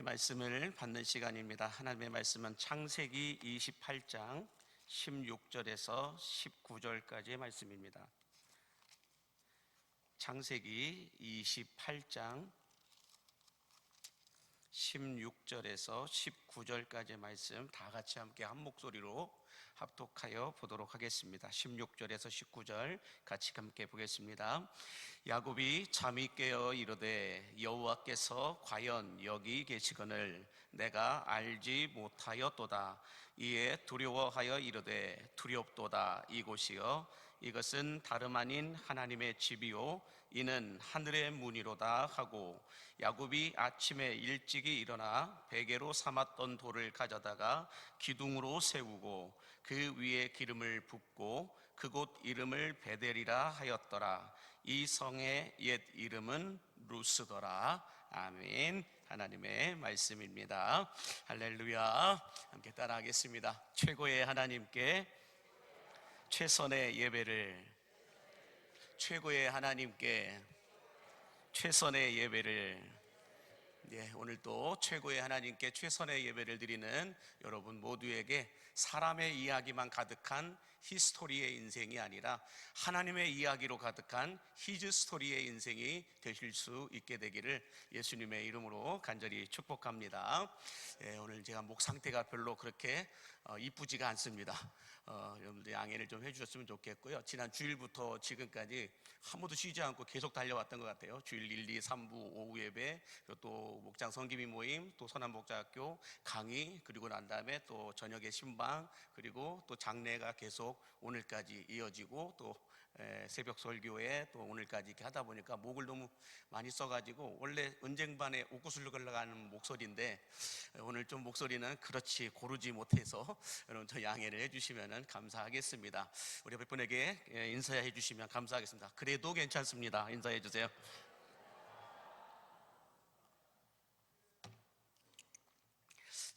말씀을 받는 시간입니다. 하나님의 말씀은 창세기 28장 16절에서 19절까지의 말씀입니다. 창세기 28장 16절에서 19절까지의 말씀 다 같이 함께 한 목소리로 합독하여 보도록 하겠습니다. 16절에서 19절 같이 함께 보겠습니다. 야곱이 잠이 깨어 이르되 여호와께서 과연 여기 계시거늘 내가 알지 못하였도다. 이에 두려워하여 이르되 두렵도다. 이곳이여 이것은 다름 아닌 하나님의 집이요 이는 하늘의 문이로다 하고, 야곱이 아침에 일찍이 일어나 베개로 삼았던 돌을 가져다가 기둥으로 세우고 그 위에 기름을 붓고 그곳 이름을 베델이라 하였더라. 이 성의 옛 이름은 루스더라. 아멘. 하나님의 말씀입니다. 할렐루야. 함께 따라하겠습니다. 최고의 하나님께 최선의 예배를, 최고의 하나님께 최선의 예배를. 오늘 또 최고의 하나님께 최선의 예배를 드리는 여러분 모두에게 사람의 이야기만 가득한 히스토리의 인생이 아니라 하나님의 이야기로 가득한 히즈스토리의 인생이 되실 수 있게 되기를 예수님의 이름으로 간절히 축복합니다. 오늘 제가 목 상태가 별로 그렇게 이쁘지가 않습니다. 여러분들 양해를 좀 해주셨으면 좋겠고요. 지난 주일부터 지금까지 한 번도 쉬지 않고 계속 달려왔던 것 같아요. 주일 1, 2, 3부 오후 예배, 그리고 또 목장 성기미 모임, 또 선한목자학교 강의, 그리고 난 다음에 또 저녁에 신방, 그리고 또 장례가 계속 오늘까지 이어지고, 또 새벽 설교에 또 오늘까지 이렇게 하다 보니까 목을 너무 많이 써가지고 원래 은쟁반에 옥구슬로 걸러가는 목소리인데 오늘 좀 목소리는 그렇지 고르지 못해서 여러분 저 양해를 해주시면 감사하겠습니다. 우리 옆에 분에게 인사해 주시면 감사하겠습니다. 그래도 괜찮습니다. 인사해 주세요.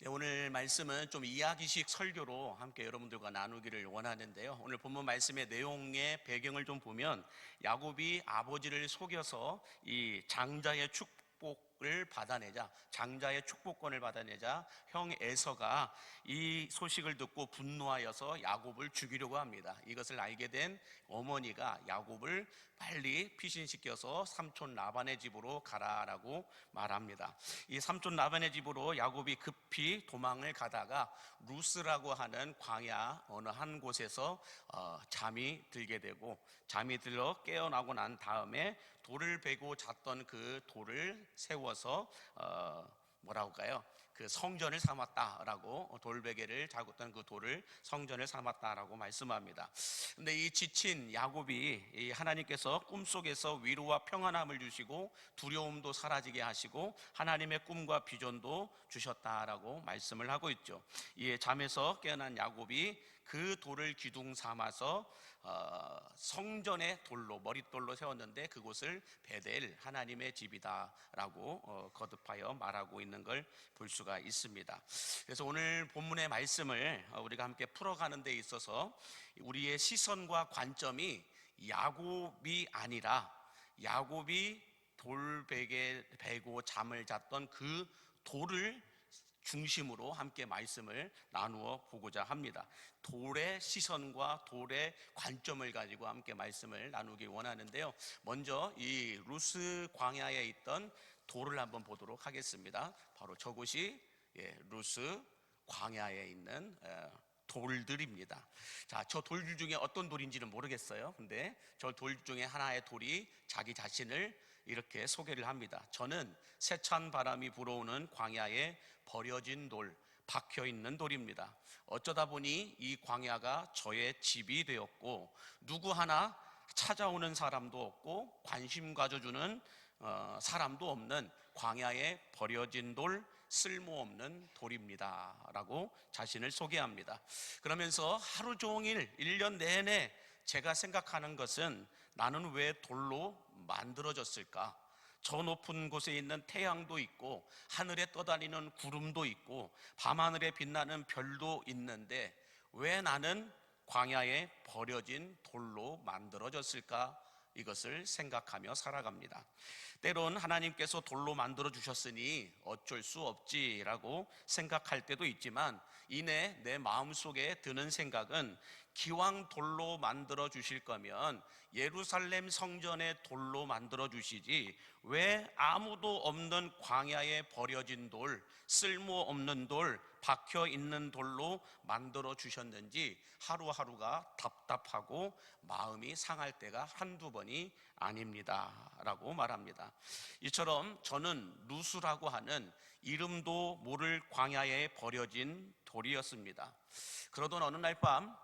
오늘 말씀은 좀 이야기식 설교로 함께 여러분들과 나누기를 원하는데요. 오늘 본문 말씀의 내용의 배경을 좀 보면 야곱이 아버지를 속여서 이 장자의 축복을 받아내자, 장자의 축복권을 받아내자 형 에서가 이 소식을 듣고 분노하여서 야곱을 죽이려고 합니다. 이것을 알게 된 어머니가 야곱을 빨리 피신시켜서 삼촌 라반의 집으로 가라라고 말합니다. 이 삼촌 라반의 집으로 야곱이 급히 도망을 가다가 루스라고 하는 광야 어느 한 곳에서 잠이 들게 되고, 잠이 들어 깨어나고 난 다음에 돌을 베고 잤던 그 돌을 세워서 뭐라고 할까요? 그 성전을 삼았다라고, 돌베개를 잡았던 그 돌을 성전을 삼았다라고 말씀합니다. 근데 이 지친 야곱이 하나님께서 꿈속에서 위로와 평안함을 주시고 두려움도 사라지게 하시고 하나님의 꿈과 비전도 주셨다라고 말씀을 하고 있죠. 이에 잠에서 깨어난 야곱이 그 돌을 기둥 삼아서 성전의 돌로, 머릿돌로 세웠는데 그곳을 베델, 하나님의 집이다라고 거듭하여 말하고 있는 걸 볼 수가 있습니다. 그래서 오늘 본문의 말씀을 우리가 함께 풀어가는 데 있어서 우리의 시선과 관점이 야곱이 아니라 야곱이 돌베개 베고 잠을 잤던 그 돌을 중심으로 함께 말씀을 나누어 보고자 합니다. 돌의 시선과 돌의 관점을 가지고 함께 말씀을 나누기 원하는데요. 먼저 이 루스 광야에 있던 돌을 한번 보도록 하겠습니다. 바로 저곳이 루스 광야에 있는 돌들입니다. 자, 저 돌들 중에 어떤 돌인지는 모르겠어요. 근데 저 돌 중에 하나의 돌이 자기 자신을 이렇게 소개를 합니다. 저는 세찬 바람이 불어오는 광야에 버려진 돌, 박혀있는 돌입니다. 어쩌다 보니 이 광야가 저의 집이 되었고 누구 하나 찾아오는 사람도 없고 관심 가져주는 사람도 없는 광야에 버려진 돌, 쓸모없는 돌입니다 라고 자신을 소개합니다. 그러면서 하루 종일 1년 내내 제가 생각하는 것은 나는 왜 돌로 만들어졌을까? 저 높은 곳에 있는 태양도 있고 하늘에 떠다니는 구름도 있고 밤하늘에 빛나는 별도 있는데 왜 나는 광야에 버려진 돌로 만들어졌을까? 이것을 생각하며 살아갑니다. 때론 하나님께서 돌로 만들어 주셨으니 어쩔 수 없지라고 생각할 때도 있지만, 이내 내 마음속에 드는 생각은 기왕 돌로 만들어 주실 거면 예루살렘 성전에 돌로 만들어 주시지 왜 아무도 없는 광야에 버려진 돌, 쓸모없는 돌, 박혀 있는 돌로 만들어 주셨는지 하루하루가 답답하고 마음이 상할 때가 한두 번이 아닙니다 라고 말합니다. 이처럼 저는 루스라고 하는 이름도 모를 광야에 버려진 돌이었습니다. 그러던 어느 날 밤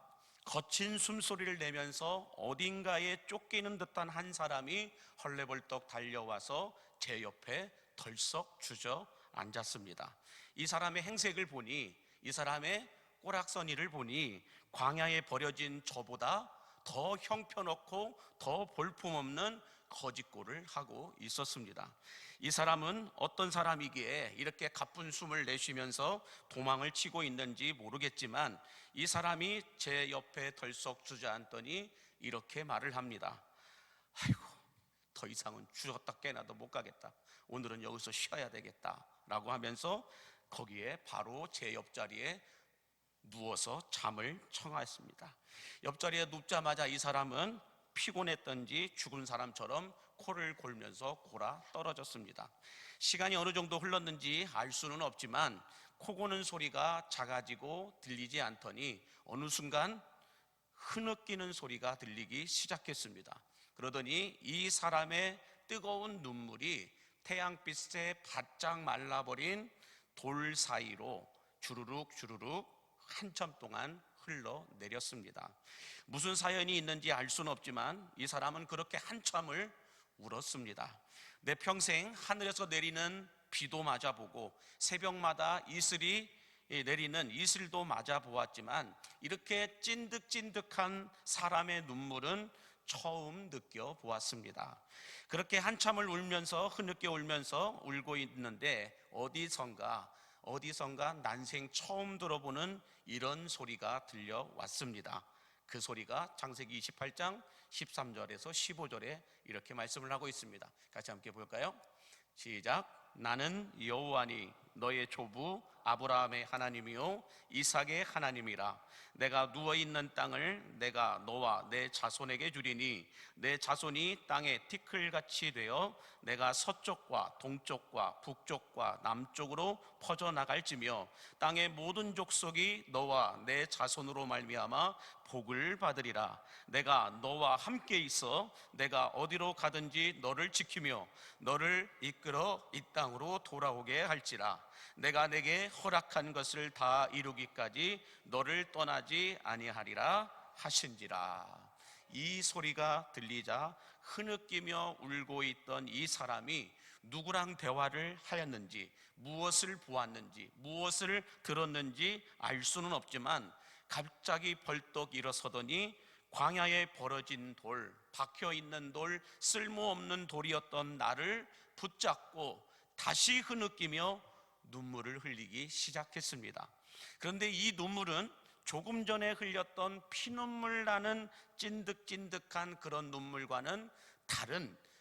거친 숨소리를 내면서 어딘가에 쫓기는 듯한 한 사람이 헐레벌떡 달려와서 제 옆에 덜썩 주저앉았습니다. 이 사람의 행색을 보니, 이 사람의 꼬락서니를 보니 광야에 버려진 저보다 더 형편없고 더 볼품없는 거짓골을 하고 있었습니다. 이 사람은 어떤 사람이기에 이렇게 가쁜 숨을 내쉬면서 도망을 치고 있는지 모르겠지만, 이 사람이 제 옆에 덜썩 주저앉더니 이렇게 말을 합니다. 아이고, 더 이상은 죽었다 깨나도 못 가겠다. 오늘은 여기서 쉬어야 되겠다 라고 하면서 거기에 바로 제 옆자리에 누워서 잠을 청하였습니다. 옆자리에 눕자마자 이 사람은 피곤했던지 죽은 사람처럼 코를 골면서 골아 떨어졌습니다. 시간이 어느 정도 흘렀는지 알 수는 없지만 코 고는 소리가 작아지고 들리지 않더니 어느 순간 흐느끼는 소리가 들리기 시작했습니다. 그러더니 이 사람의 뜨거운 눈물이 태양빛에 바짝 말라버린 돌 사이로 주르륵 주르륵 한참 동안 흘러내렸습니다. 무슨 사연이 있는지 알 수는 없지만 이 사람은 그렇게 한참을 울었습니다. 내 평생 하늘에서 내리는 비도 맞아보고 새벽마다 이슬이 내리는 이슬도 맞아보았지만 이렇게 찐득찐득한 사람의 눈물은 처음 느껴보았습니다. 그렇게 한참을 울면서 흐느껴 울면서 울고 있는데 어디선가 난생 처음 들어보는 이런 소리가 들려왔습니다. 그 소리가 창세기 28장 13절에서 15절에 이렇게 말씀을 하고 있습니다. 같이 함께 볼까요? 시작. 나는 여호와니 너의 조부 아브라함의 하나님이요 이삭의 하나님이라. 내가 누워있는 땅을 내가 너와 내 자손에게 주리니 내 자손이 땅에 티끌같이 되어 내가 서쪽과 동쪽과 북쪽과 남쪽으로 퍼져나갈지며 땅의 모든 족속이 너와 내 자손으로 말미암아 복을 받으리라. 내가 너와 함께 있어 내가 어디로 가든지 너를 지키며 너를 이끌어 이 땅으로 돌아오게 할지라. 내가 내게 허락한 것을 다 이루기까지 너를 떠나지 아니하리라 하신지라. 이 소리가 들리자 흐느끼며 울고 있던 이 사람이 누구랑 대화를 하였는지, 무엇을 보았는지, 무엇을 들었는지 알 수는 없지만 갑자기 벌떡 일어서더니 광야에 버려진 돌, 박혀있는 돌, 쓸모없는 돌이었던 나를 붙잡고 다시 흐느끼며 눈물을 흘리기 시작했습니다. 그런데 이 눈물은 조금 전에 흘렸던 피눈물 나는 찐득찐득한 그런 눈물과는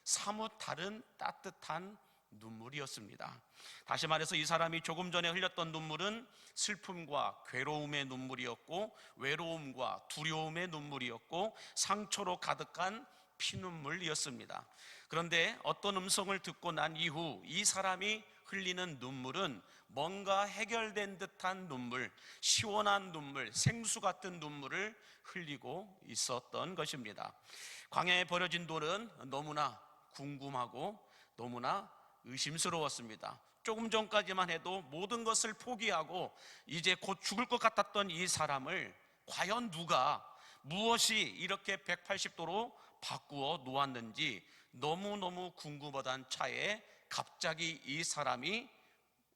사뭇 다른 따뜻한 눈물이었습니다. 다시 말해서 이 사람이 조금 전에 흘렸던 눈물은 슬픔과 괴로움의 눈물이었고, 외로움과 두려움의 눈물이었고, 상처로 가득한 피눈물이었습니다. 그런데 어떤 음성을 듣고 난 이후 이 사람이 흘리는 눈물은 뭔가 해결된 듯한 눈물, 시원한 눈물, 생수 같은 눈물을 흘리고 있었던 것입니다. 광야에 버려진 돌은 너무나 궁금하고 너무나 의심스러웠습니다. 조금 전까지만 해도 모든 것을 포기하고 이제 곧 죽을 것 같았던 이 사람을 과연 누가 무엇이 이렇게 180도로 바꾸어 놓았는지 너무너무 궁금하던 차에 갑자기 이 사람이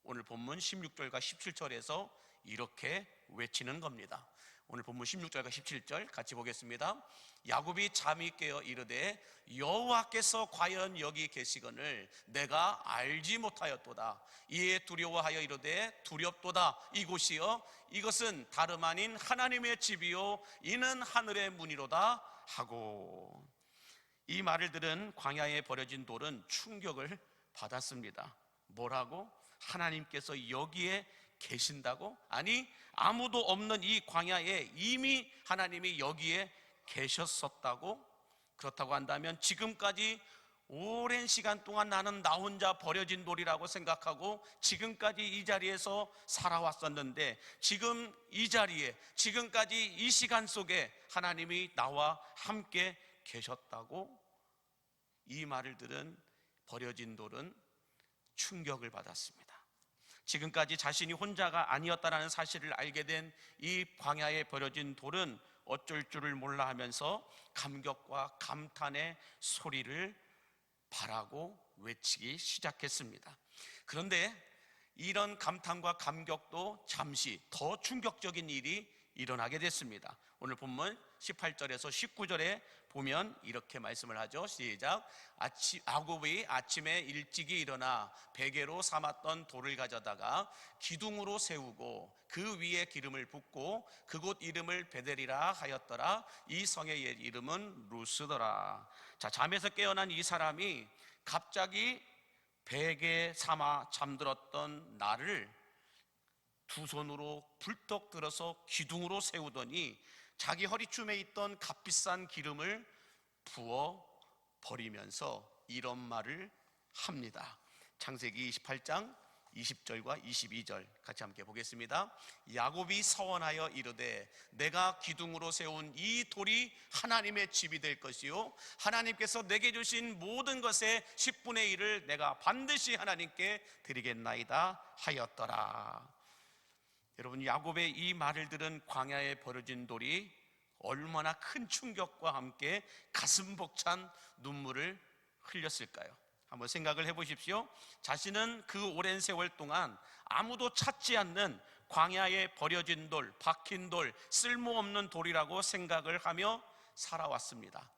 오늘 본문 16절과 17절에서 이렇게 외치는 겁니다. 오늘 본문 16절과 17절 같이 보겠습니다. 야곱이 잠이 깨어 이르되 여호와께서 과연 여기 계시거늘 내가 알지 못하였도다. 이에 두려워하여 이르되 두렵도다. 이곳이여 이것은 다름 아닌 하나님의 집이요 이는 하늘의 문이로다 하고. 이 말을 들은 광야에 버려진 돌은 충격을 받았습니다. 뭐라고? 하나님께서 여기에 계신다고? 아니, 아무도 없는 이 광야에 이미 하나님이 여기에 계셨었다고? 그렇다고 한다면 지금까지 오랜 시간 동안 나는 나 혼자 버려진 돌이라고 생각하고 지금까지 이 자리에서 살아왔었는데, 지금 이 자리에, 지금까지 이 시간 속에 하나님이 나와 함께 계셨다고? 이 말을 들은 버려진 돌은 충격을 받았습니다. 지금까지 자신이 혼자가 아니었다는 사실을 알게 된 이 광야에 버려진 돌은 어쩔 줄을 몰라 하면서 감격과 감탄의 소리를 바라고 외치기 시작했습니다. 그런데 이런 감탄과 감격도 잠시 더 충격적인 일이 일어나게 됐습니다. 오늘 본문 18절에서 19절에 보면 이렇게 말씀을 하죠. 시작. 야곱이 아침에 일찍이 일어나 베개로 삼았던 돌을 가져다가 기둥으로 세우고 그 위에 기름을 붓고 그곳 이름을 베델이라 하였더라. 이 성의 옛 이름은 루스더라. 자, 잠에서 깨어난 이 사람이 갑자기 베개 삼아 잠들었던 나를 두 손으로 불떡 들어서 기둥으로 세우더니 자기 허리춤에 있던 값비싼 기름을 부어 버리면서 이런 말을 합니다. 창세기 28장 20절과 22절 같이 함께 보겠습니다. 야곱이 서원하여 이르되 내가 기둥으로 세운 이 돌이 하나님의 집이 될 것이요 하나님께서 내게 주신 모든 것의 10분의 1을 내가 반드시 하나님께 드리겠나이다 하였더라. 여러분, 야곱의 이 말을 들은 광야에 버려진 돌이 얼마나 큰 충격과 함께 가슴 벅찬 눈물을 흘렸을까요? 한번 생각을 해보십시오. 자신은 그 오랜 세월 동안 아무도 찾지 않는 광야에 버려진 돌, 박힌 돌, 쓸모없는 돌이라고 생각을 하며 살아왔습니다.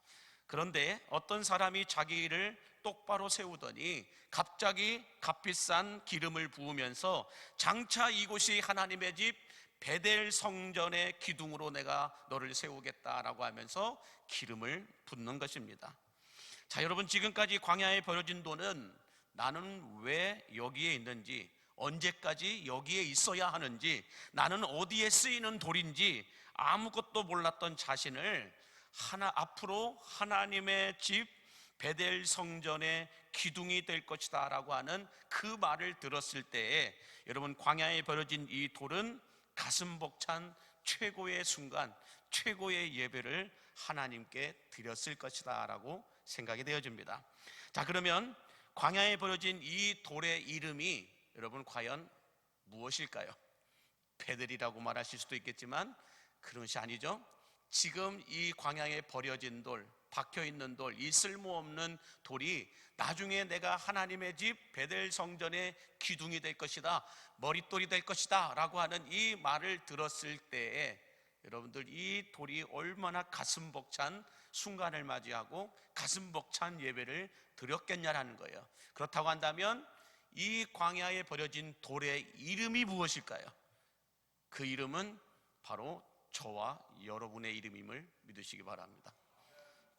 그런데 어떤 사람이 자기를 똑바로 세우더니 갑자기 값비싼 기름을 부으면서 장차 이곳이 하나님의 집 베델 성전의 기둥으로 내가 너를 세우겠다라고 하면서 기름을 붓는 것입니다. 자, 여러분, 지금까지 광야에 버려진 돌은 나는 왜 여기에 있는지, 언제까지 여기에 있어야 하는지, 나는 어디에 쓰이는 돌인지 아무것도 몰랐던 자신을 앞으로 하나님의 집 베델 성전의 기둥이 될 것이다 라고 하는 그 말을 들었을 때에 여러분, 광야에 버려진 이 돌은 가슴 벅찬 최고의 순간, 최고의 예배를 하나님께 드렸을 것이다 라고 생각이 되어집니다. 자, 그러면 광야에 버려진 이 돌의 이름이 여러분 과연 무엇일까요? 베델이라고 말하실 수도 있겠지만 그런 것이 아니죠. 지금 이 광야에 버려진 돌, 박혀있는 돌, 이 쓸모없는 돌이 나중에 내가 하나님의 집 베델 성전의 기둥이 될 것이다, 머릿돌이 될 것이다 라고 하는 이 말을 들었을 때에 여러분들, 이 돌이 얼마나 가슴 벅찬 순간을 맞이하고 가슴 벅찬 예배를 드렸겠냐라는 거예요. 그렇다고 한다면 이 광야에 버려진 돌의 이름이 무엇일까요? 그 이름은 바로 저와 여러분의 이름임을 믿으시기 바랍니다.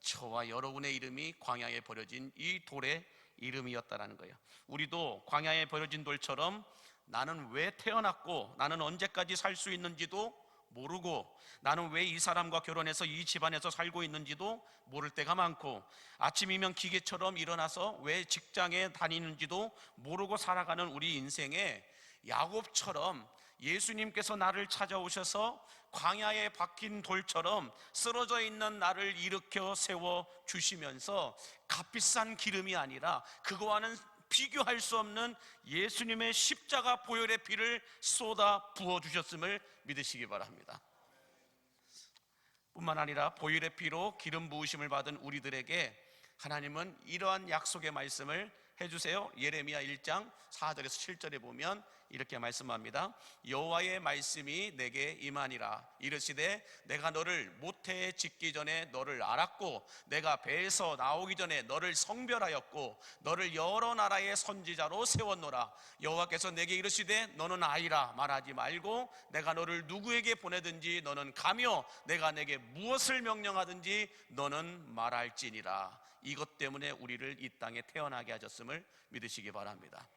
저와 여러분의 이름이 광야에 버려진 이 돌의 이름이었다라는 거예요. 우리도 광야에 버려진 돌처럼 나는 왜 태어났고 나는 언제까지 살 수 있는지도 모르고, 나는 왜 이 사람과 결혼해서 이 집안에서 살고 있는지도 모를 때가 많고, 아침이면 기계처럼 일어나서 왜 직장에 다니는지도 모르고 살아가는 우리 인생에 야곱처럼 예수님께서 나를 찾아오셔서 광야에 박힌 돌처럼 쓰러져 있는 나를 일으켜 세워 주시면서 값비싼 기름이 아니라 그거와는 비교할 수 없는 예수님의 십자가 보혈의 피를 쏟아 부어주셨음을 믿으시기 바랍니다. 뿐만 아니라 보혈의 피로 기름 부으심을 받은 우리들에게 하나님은 이러한 약속의 말씀을 해주세요. 예레미야 1장 4절에서 7절에 보면 이렇게 말씀합니다. 여호와의 말씀이 내게 임하니라. 이르시되 내가 너를 모태에 짓기 전에 너를 알았고 내가 배에서 나오기 전에 너를 성별하였고 너를 여러 나라의 선지자로 세웠노라. 여호와께서 내게 이르시되 너는 아이라 말하지 말고 내가 너를 누구에게 보내든지 너는 가며 내가 내게 무엇을 명령하든지 너는 말할지니라. 이것 때문에 우리를 이 땅에 태어나게 하셨음을 믿으시기 바랍니다.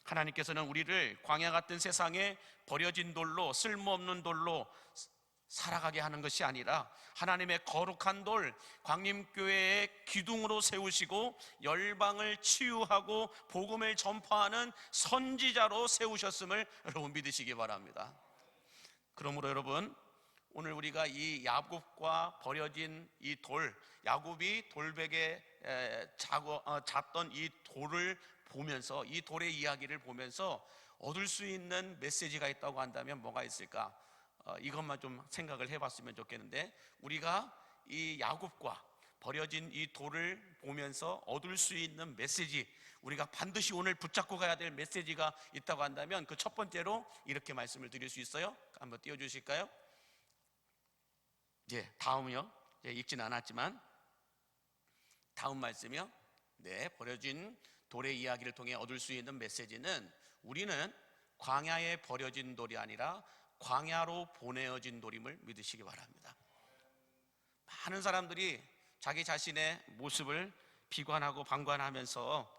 하나님께서는 우리를 광야 같은 세상에 버려진 돌로, 쓸모없는 돌로 살아가게 하는 것이 아니라 하나님의 거룩한 돌, 광림교회의 기둥으로 세우시고 열방을 치유하고 복음을 전파하는 선지자로 세우셨음을 여러분 믿으시기 바랍니다. 그러므로 여러분, 오늘 우리가 이 야곱과 버려진 이 돌, 야곱이 돌베개 잤던 이 돌을 보면서, 이 돌의 이야기를 보면서 얻을 수 있는 메시지가 있다고 한다면 뭐가 있을까? 이것만 좀 생각을 해봤으면 좋겠는데, 우리가 이 야곱과 버려진 이 돌을 보면서 얻을 수 있는 메시지, 우리가 반드시 오늘 붙잡고 가야 될 메시지가 있다고 한다면 그 첫 번째로 이렇게 말씀을 드릴 수 있어요. 한번 띄워주실까요? 예, 다음은요. 읽진 않았지만 다음 말씀이요. 네, 버려진 돌의 이야기를 통해 얻을 수 있는 메시지는, 우리는 광야에 버려진 돌이 아니라 광야로 보내어진 돌임을 믿으시기 바랍니다. 많은 사람들이 자기 자신의 모습을 비관하고 방관하면서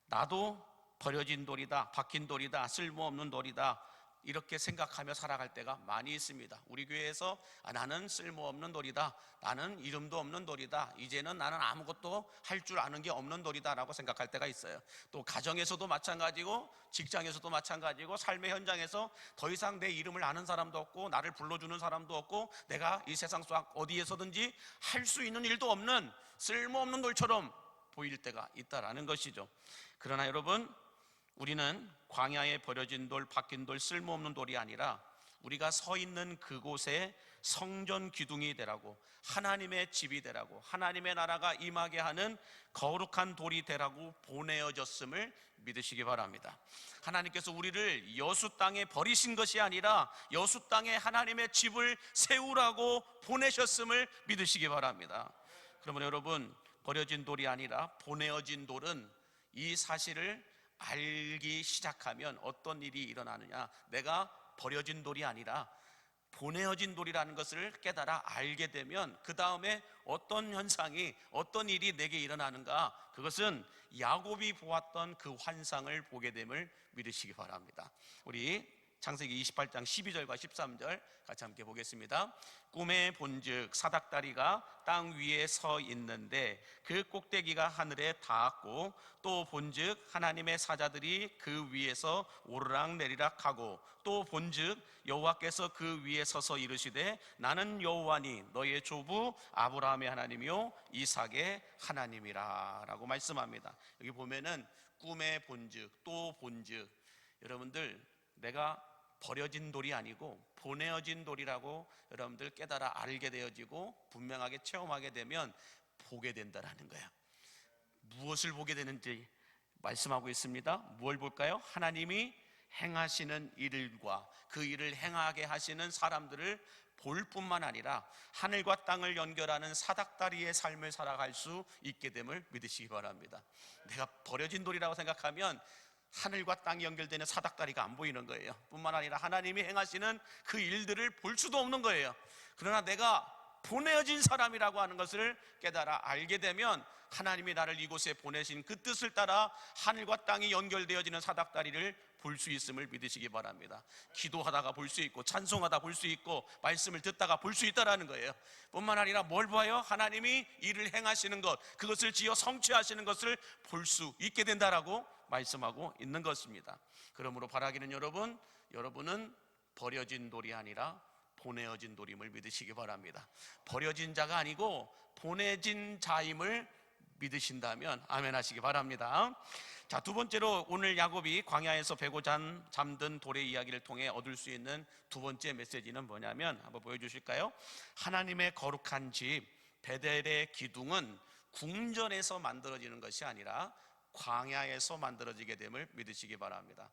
나도 버려진 돌이다, 박힌 돌이다, 쓸모없는 돌이다, 이렇게 생각하며 살아갈 때가 많이 있습니다. 우리 교회에서 나는 쓸모없는 돌이다, 나는 이름도 없는 돌이다, 이제는 나는 아무것도 할 줄 아는 게 없는 돌이다 라고 생각할 때가 있어요. 또 가정에서도 마찬가지고 직장에서도 마찬가지고 삶의 현장에서 더 이상 내 이름을 아는 사람도 없고 나를 불러주는 사람도 없고 내가 이 세상 속 어디에서든지 할 수 있는 일도 없는 쓸모없는 돌처럼 보일 때가 있다라는 것이죠. 그러나 여러분, 우리는 광야에 버려진 돌, 박힌 돌, 쓸모없는 돌이 아니라 우리가 서 있는 그곳에 성전 기둥이 되라고, 하나님의 집이 되라고, 하나님의 나라가 임하게 하는 거룩한 돌이 되라고 보내어졌음을 믿으시기 바랍니다. 하나님께서 우리를 여수 땅에 버리신 것이 아니라 여수 땅에 하나님의 집을 세우라고 보내셨음을 믿으시기 바랍니다. 그러면 여러분, 버려진 돌이 아니라 보내어진 돌은, 이 사실을 알기 시작하면 어떤 일이 일어나느냐, 내가 버려진 돌이 아니라 보내어진 돌이라는 것을 깨달아 알게 되면 그 다음에 어떤 현상이, 어떤 일이 내게 일어나는가, 그것은 야곱이 보았던 그 환상을 보게 됨을 믿으시기 바랍니다. 우리 창세기 28장 12절과 13절 같이 함께 보겠습니다. 꿈에 본즉 사닥다리가 땅 위에 서 있는데 그 꼭대기가 하늘에 닿았고, 또 본즉 하나님의 사자들이 그 위에서 오르락내리락 하고, 또 본즉 여호와께서 그 위에 서서 이르시되 나는 여호와니 너의 조부 아브라함의 하나님이요 이삭의 하나님이라 라고 말씀합니다. 여기 보면은 꿈에 본즉, 또 본즉, 여러분들, 내가 버려진 돌이 아니고 보내어진 돌이라고 여러분들 깨달아 알게 되어지고 분명하게 체험하게 되면 보게 된다라는 거예요. 무엇을 보게 되는지 말씀하고 있습니다. 무엇을 볼까요? 하나님이 행하시는 일과 그 일을 행하게 하시는 사람들을 볼 뿐만 아니라 하늘과 땅을 연결하는 사닥다리의 삶을 살아갈 수 있게 됨을 믿으시기 바랍니다. 내가 버려진 돌이라고 생각하면 하늘과 땅이 연결되는 사닥다리가 안 보이는 거예요. 뿐만 아니라 하나님이 행하시는 그 일들을 볼 수도 없는 거예요. 그러나 내가 보내어진 사람이라고 하는 것을 깨달아 알게 되면 하나님이 나를 이곳에 보내신 그 뜻을 따라 하늘과 땅이 연결되어지는 사닥다리를 볼 수 있음을 믿으시기 바랍니다. 기도하다가 볼 수 있고 찬송하다 볼 수 있고 말씀을 듣다가 볼 수 있다라는 거예요. 뿐만 아니라 뭘 봐요? 하나님이 일을 행하시는 것, 그것을 지어 성취하시는 것을 볼 수 있게 된다라고 말씀하고 있는 것입니다. 그러므로 바라기는 여러분은 버려진 돌이 아니라 보내어진 돌임을 믿으시기 바랍니다. 버려진 자가 아니고 보내진 자임을 믿으신다면 아멘 하시기 바랍니다. 자, 두 번째로 오늘 야곱이 광야에서 베고 잠든 돌의 이야기를 통해 얻을 수 있는 두 번째 메시지는 뭐냐면, 한번 보여주실까요? 하나님의 거룩한 집 베델의 기둥은 궁전에서 만들어지는 것이 아니라 광야에서 만들어지게 됨을 믿으시기 바랍니다.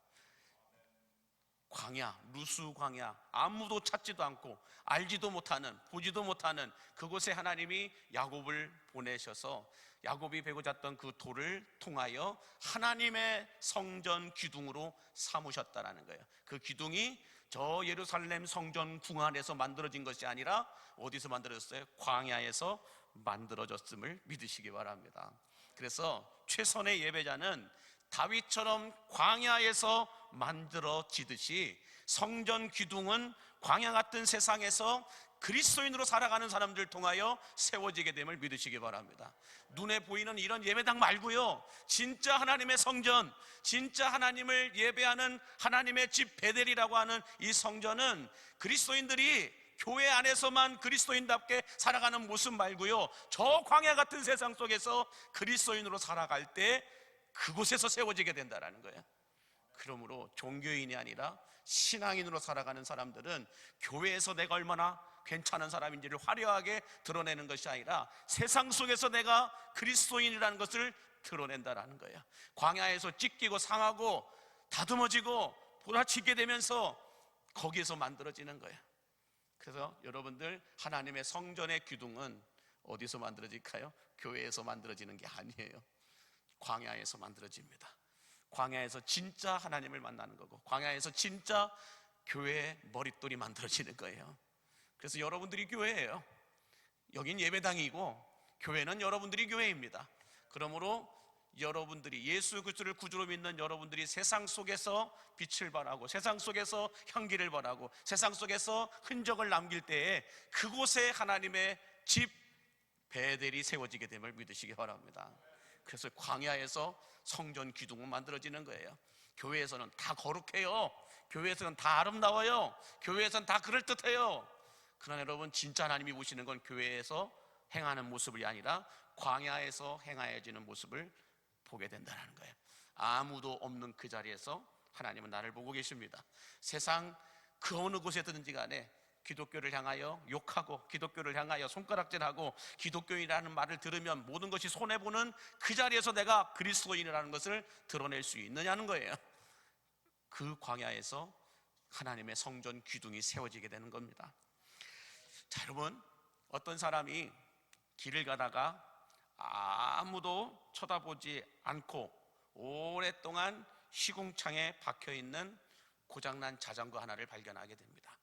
광야, 루스 광야, 아무도 찾지도 않고 알지도 못하는, 보지도 못하는 그곳에 하나님이 야곱을 보내셔서 야곱이 베고 잤던 그 돌을 통하여 하나님의 성전 기둥으로 삼으셨다라는 거예요. 그 기둥이 저 예루살렘 성전 궁 안에서 만들어진 것이 아니라 어디서 만들어졌어요? 광야에서 만들어졌음을 믿으시기 바랍니다. 그래서 최선의 예배자는 다윗처럼 광야에서 만들어지듯이 성전 기둥은 광야 같은 세상에서 그리스도인으로 살아가는 사람들 통하여 세워지게 됨을 믿으시기 바랍니다. 눈에 보이는 이런 예배당 말고요, 진짜 하나님의 성전, 진짜 하나님을 예배하는 하나님의 집 베델이라고 하는 이 성전은 그리스도인들이 교회 안에서만 그리스도인답게 살아가는 모습 말고요, 저 광야 같은 세상 속에서 그리스도인으로 살아갈 때 그곳에서 세워지게 된다는 거예요. 그러므로 종교인이 아니라 신앙인으로 살아가는 사람들은 교회에서 내가 얼마나 괜찮은 사람인지를 화려하게 드러내는 것이 아니라 세상 속에서 내가 그리스도인이라는 것을 드러낸다는 거예요. 광야에서 찢기고 상하고 다듬어지고 부딪히게 되면서 거기에서 만들어지는 거예요. 그래서 여러분들, 하나님의 성전의 기둥은 어디서 만들어질까요? 교회에서 만들어지는 게 아니에요. 광야에서 만들어집니다. 광야에서 진짜 하나님을 만나는 거고, 광야에서 진짜 교회의 머릿돌이 만들어지는 거예요. 그래서 여러분들이 교회예요. 여긴 예배당이고 교회는 여러분들이 교회입니다. 그러므로 여러분들이 예수 그리스도를 구주로 믿는 여러분들이 세상 속에서 빛을 발하고 세상 속에서 향기를 발하고 세상 속에서 흔적을 남길 때에 그곳에 하나님의 집 베델이 세워지게 됨을 믿으시기 바랍니다. 그래서 광야에서 성전 기둥은 만들어지는 거예요. 교회에서는 다 거룩해요. 교회에서는 다 아름다워요. 교회에서는 다 그럴듯해요. 그러나 여러분, 진짜 하나님이 보시는 건 교회에서 행하는 모습이 아니라 광야에서 행하여지는 모습을 보게 된다는 거예요. 아무도 없는 그 자리에서 하나님은 나를 보고 계십니다. 세상 그 어느 곳에든지 간에 기독교를 향하여 욕하고 기독교를 향하여 손가락질하고 기독교인이라는 말을 들으면 모든 것이 손해보는 그 자리에서 내가 그리스도인이라는 것을 드러낼 수 있느냐는 거예요. 그 광야에서 하나님의 성전 기둥이 세워지게 되는 겁니다. 자, 여러분, 어떤 사람이 길을 가다가 아무도 쳐다보지 않고 오랫동안 시궁창에 박혀있는 고장난 자전거 하나를 발견하게 됩니다.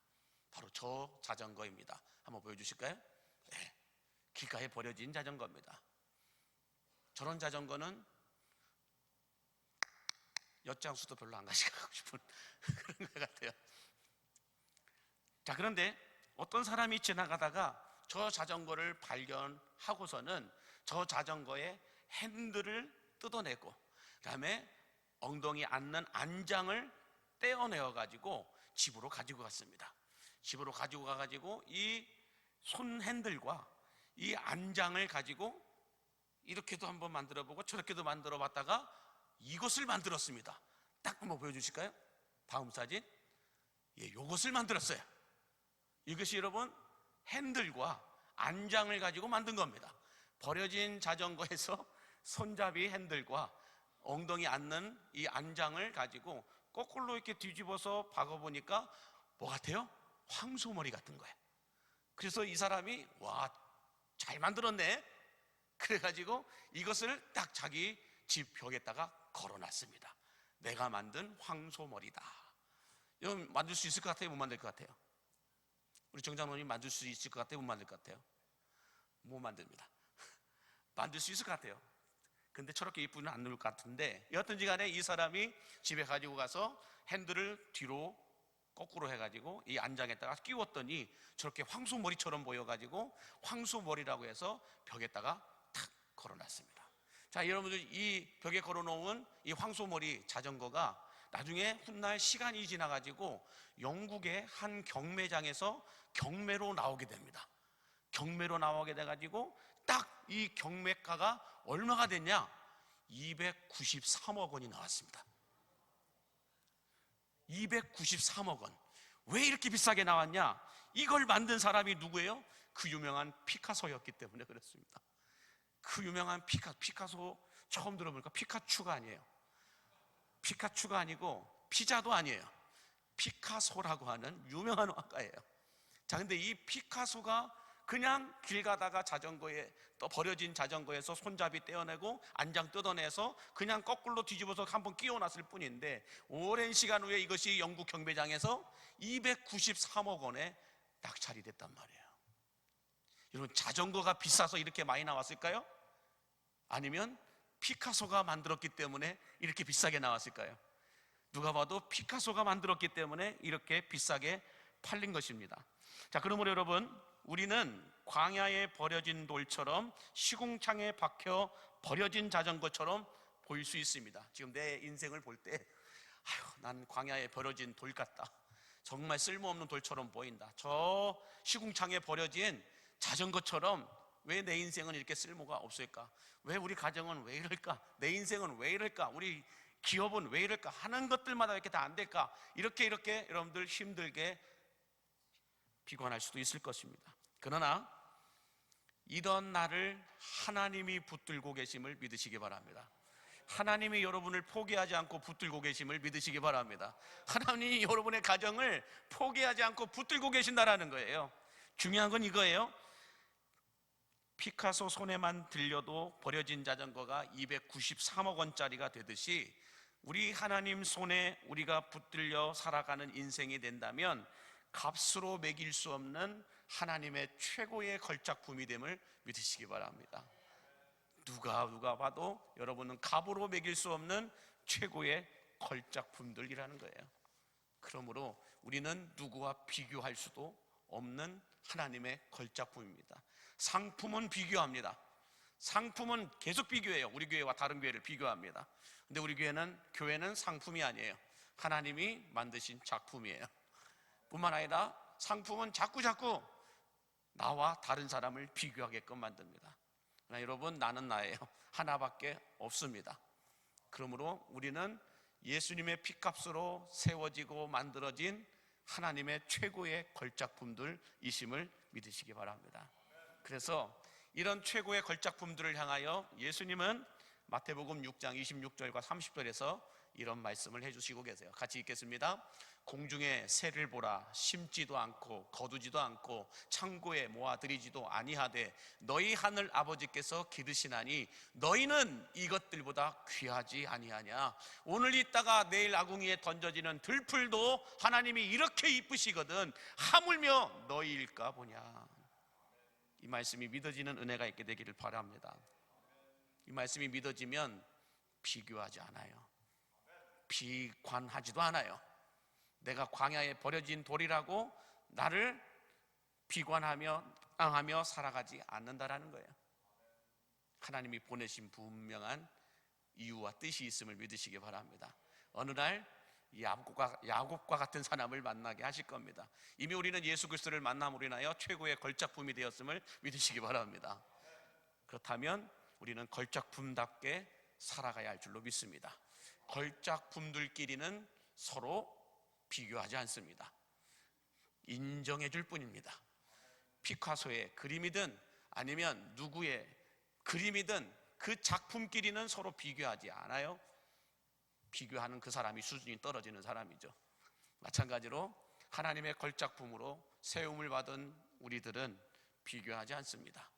바로 저 자전거입니다. 한번 보여주실까요? 네, 길가에 버려진 자전거입니다. 저런 자전거는 엿장수도 별로 안 가지고 가고 싶은 그런 것 같아요. 자, 그런데 어떤 사람이 지나가다가 저 자전거를 발견하고서는 저 자전거의 핸들을 뜯어내고 그 다음에 엉덩이 앉는 안장을 떼어내어 가지고 집으로 가지고 갔습니다. 집으로 가지고 가가지고 이 손 핸들과 이 안장을 가지고 이렇게도 한번 만들어보고 저렇게도 만들어 봤다가 이것을 만들었습니다. 딱 한번 보여주실까요? 다음 사진. 예, 이것을 만들었어요. 이것이 여러분 핸들과 안장을 가지고 만든 겁니다. 버려진 자전거에서 손잡이 핸들과 엉덩이 앉는 이 안장을 가지고 거꾸로 이렇게 뒤집어서 박아보니까 뭐 같아요? 황소머리 같은 거예요. 그래서 이 사람이 와, 잘 만들었네. 그래가지고 이것을 딱 자기 집 벽에다가 걸어놨습니다. 내가 만든 황소머리다. 여러분, 만들 수 있을 것 같아요? 못 만들 것 같아요? 우리 정장로님 만들 수 있을 것 같아요? 못 만들 것 같아요? 못 만듭니다. 만들 수 있을 것 같아요. 근데 저렇게 이쁘지는 않을 것 같은데, 여하튼지 간에 이 사람이 집에 가지고 가서 핸들을 뒤로 거꾸로 해가지고 이 안장에다가 끼웠더니 저렇게 황소머리처럼 보여가지고 황소머리라고 해서 벽에다가 탁 걸어놨습니다. 자, 여러분들, 이 벽에 걸어놓은 이 황소머리 자전거가 나중에 훗날 시간이 지나가지고 영국의 한 경매장에서 경매로 나오게 됩니다. 경매로 나오게 돼가지고 딱 이 경매가가 얼마가 됐냐? 293억 원이 나왔습니다. 293억 원. 왜 이렇게 비싸게 나왔냐? 이걸 만든 사람이 누구예요? 그 유명한 피카소였기 때문에 그렇습니다. 그 유명한 피카소 처음 들어보니까 피카츄가 아니에요. 피카츄가 아니고 피자도 아니에요. 피카소라고 하는 유명한 화가예요. 자, 근데 이 피카소가 그냥 길 가다가 자전거에 또 버려진 자전거에서 손잡이 떼어내고 안장 뜯어내서 그냥 거꾸로 뒤집어서 한번 끼워놨을 뿐인데 오랜 시간 후에 이것이 영국 경매장에서 293억 원에 낙찰이 됐단 말이에요. 여러분, 자전거가 비싸서 이렇게 많이 나왔을까요? 아니면 피카소가 만들었기 때문에 이렇게 비싸게 나왔을까요? 누가 봐도 피카소가 만들었기 때문에 이렇게 비싸게 팔린 것입니다. 자, 그러므로 여러분, 우리는 광야에 버려진 돌처럼 시궁창에 박혀 버려진 자전거처럼 보일 수 있습니다. 지금 내 인생을 볼 때, 아휴, 난 광야에 버려진 돌 같다. 정말 쓸모없는 돌처럼 보인다. 저 시궁창에 버려진 자전거처럼 왜 내 인생은 이렇게 쓸모가 없을까? 왜 우리 가정은 왜 이럴까? 내 인생은 왜 이럴까? 우리 기업은 왜 이럴까? 하는 것들마다 왜 이렇게 다 안 될까? 이렇게 여러분들 힘들게 비관할 수도 있을 것입니다. 그러나 이런 나를 하나님이 붙들고 계심을 믿으시기 바랍니다. 하나님이 여러분을 포기하지 않고 붙들고 계심을 믿으시기 바랍니다. 하나님이 여러분의 가정을 포기하지 않고 붙들고 계신다라는 거예요. 중요한 건 이거예요. 피카소 손에만 들려도 버려진 자전거가 293억 원짜리가 되듯이 우리 하나님 손에 우리가 붙들려 살아가는 인생이 된다면 값으로 매길 수 없는 하나님의 최고의 걸작품이 됨을 믿으시기 바랍니다. 누가 봐도 여러분은 값으로 매길 수 없는 최고의 걸작품들이라는 거예요. 그러므로 우리는 누구와 비교할 수도 없는 하나님의 걸작품입니다. 상품은 비교합니다. 상품은 계속 비교해요. 우리 교회와 다른 교회를 비교합니다. 근데 우리 교회는 상품이 아니에요. 하나님이 만드신 작품이에요. 뿐만 아니라 상품은 자꾸 나와 다른 사람을 비교하게끔 만듭니다. 그러나 여러분, 나는 나예요. 하나밖에 없습니다. 그러므로 우리는 예수님의 피값으로 세워지고 만들어진 하나님의 최고의 걸작품들이심을 믿으시기 바랍니다. 그래서 이런 최고의 걸작품들을 향하여 예수님은 마태복음 6장 26절과 30절에서 이런 말씀을 해주시고 계세요. 같이 읽겠습니다. 공중에 새를 보라. 심지도 않고 거두지도 않고 창고에 모아들이지도 아니하되 너희 하늘 아버지께서 기르시나니 너희는 이것들보다 귀하지 아니하냐. 오늘 있다가 내일 아궁이에 던져지는 들풀도 하나님이 이렇게 이쁘시거든 하물며 너희일까 보냐. 이 말씀이 믿어지는 은혜가 있게 되기를 바랍니다. 이 말씀이 믿어지면 비교하지 않아요. 비관하지도 않아요. 내가 광야에 버려진 돌이라고 나를 비관하며 땅하며 살아가지 않는다라는 거예요. 하나님이 보내신 분명한 이유와 뜻이 있음을 믿으시기 바랍니다. 어느 날 야곱과 같은 사람을 만나게 하실 겁니다. 이미 우리는 예수 그리스도를 만남으로 인하여 최고의 걸작품이 되었음을 믿으시기 바랍니다. 그렇다면 우리는 걸작품답게 살아가야 할 줄로 믿습니다. 걸작품들끼리는 서로 비교하지 않습니다. 인정해 줄 뿐입니다. 피카소의 그림이든 아니면 누구의 그림이든 그 작품끼리는 서로 비교하지 않아요. 비교하는 그 사람이 수준이 떨어지는 사람이죠. 마찬가지로 하나님의 걸작품으로 세움을 받은 우리들은 비교하지 않습니다.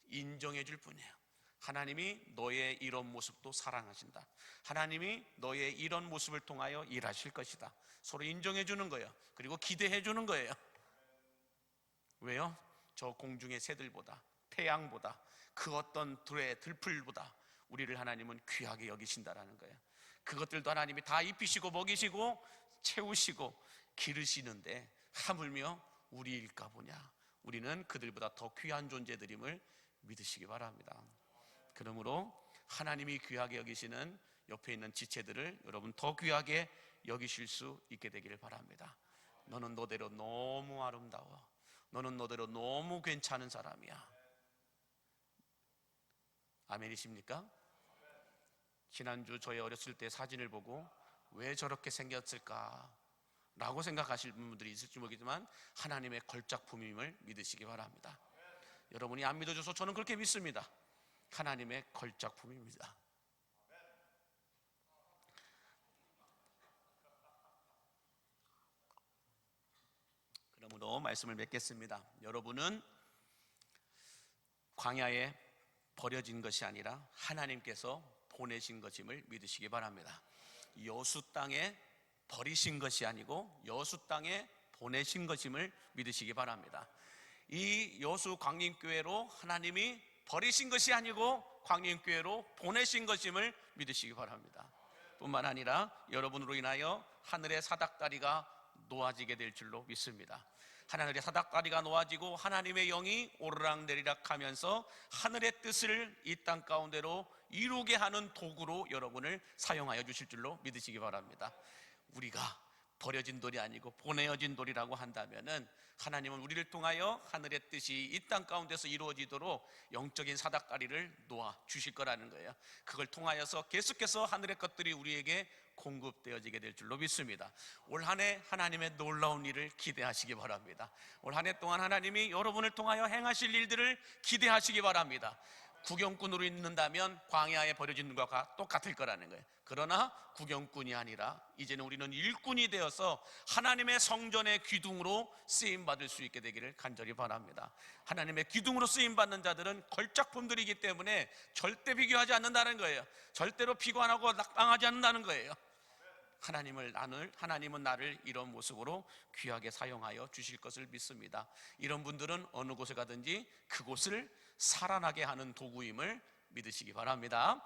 인정해 줄 뿐이에요. 하나님이 너의 이런 모습도 사랑하신다. 하나님이 너의 이런 모습을 통하여 일하실 것이다. 서로 인정해 주는 거예요. 그리고 기대해 주는 거예요. 왜요? 저 공중의 새들보다, 태양보다, 그 어떤 들풀보다 우리를 하나님은 귀하게 여기신다라는 거예요. 그것들도 하나님이 다 입히시고 먹이시고 채우시고 기르시는데 하물며 우리일까 보냐. 우리는 그들보다 더 귀한 존재들임을 믿으시기 바랍니다. 그러므로 하나님이 귀하게 여기시는 옆에 있는 지체들을 여러분 더 귀하게 여기실 수 있게 되기를 바랍니다. 너는 너대로 너무 아름다워. 너는 너대로 너무 괜찮은 사람이야. 아멘이십니까? 지난주 저희 어렸을 때 사진을 보고 왜 저렇게 생겼을까 라고 생각하실 분들이 있을지 모르겠지만 하나님의 걸작품임을 믿으시기 바랍니다. 여러분이 안 믿어줘서 저는 그렇게 믿습니다. 하나님의 걸작품입니다. 그러므로 말씀을 맺겠습니다. 여러분은 광야에 버려진 것이 아니라 하나님께서 보내신 것임을 믿으시기 바랍니다. 여수 땅에 버리신 것이 아니고 여수 땅에 보내신 것임을 믿으시기 바랍니다. 이 여수 광림교회로 하나님이 버리신 것이 아니고 광림교회로 보내신 것임을 믿으시기 바랍니다. 뿐만 아니라 여러분으로 인하여 하늘의 사닥다리가 놓아지게 될 줄로 믿습니다. 하늘의 사닥다리가 놓아지고 하나님의 영이 오르락내리락 하면서 하늘의 뜻을 이 땅 가운데로 이루게 하는 도구로 여러분을 사용하여 주실 줄로 믿으시기 바랍니다. 우리가 버려진 돌이 아니고 보내어진 돌이라고 한다면은 하나님은 우리를 통하여 하늘의 뜻이 이 땅 가운데서 이루어지도록 영적인 사닥다리를 놓아 주실 거라는 거예요. 그걸 통하여서 계속해서 하늘의 것들이 우리에게 공급되어지게 될 줄로 믿습니다. 올 한 해 하나님의 놀라운 일을 기대하시기 바랍니다. 올 한 해 동안 하나님이 여러분을 통하여 행하실 일들을 기대하시기 바랍니다. 구경꾼으로 있는다면 광야에 버려진 것과 똑같을 거라는 거예요. 그러나 구경꾼이 아니라 이제는 우리는 일꾼이 되어서 하나님의 성전의 기둥으로 쓰임받을 수 있게 되기를 간절히 바랍니다. 하나님의 기둥으로 쓰임받는 자들은 걸작품들이기 때문에 절대 비교하지 않는다는 거예요. 절대로 비관하고 낙방하지 않는다는 거예요. 하나님은 나를 이런 모습으로 귀하게 사용하여 주실 것을 믿습니다. 이런 분들은 어느 곳에 가든지 그곳을 살아나게 하는 도구임을 믿으시기 바랍니다.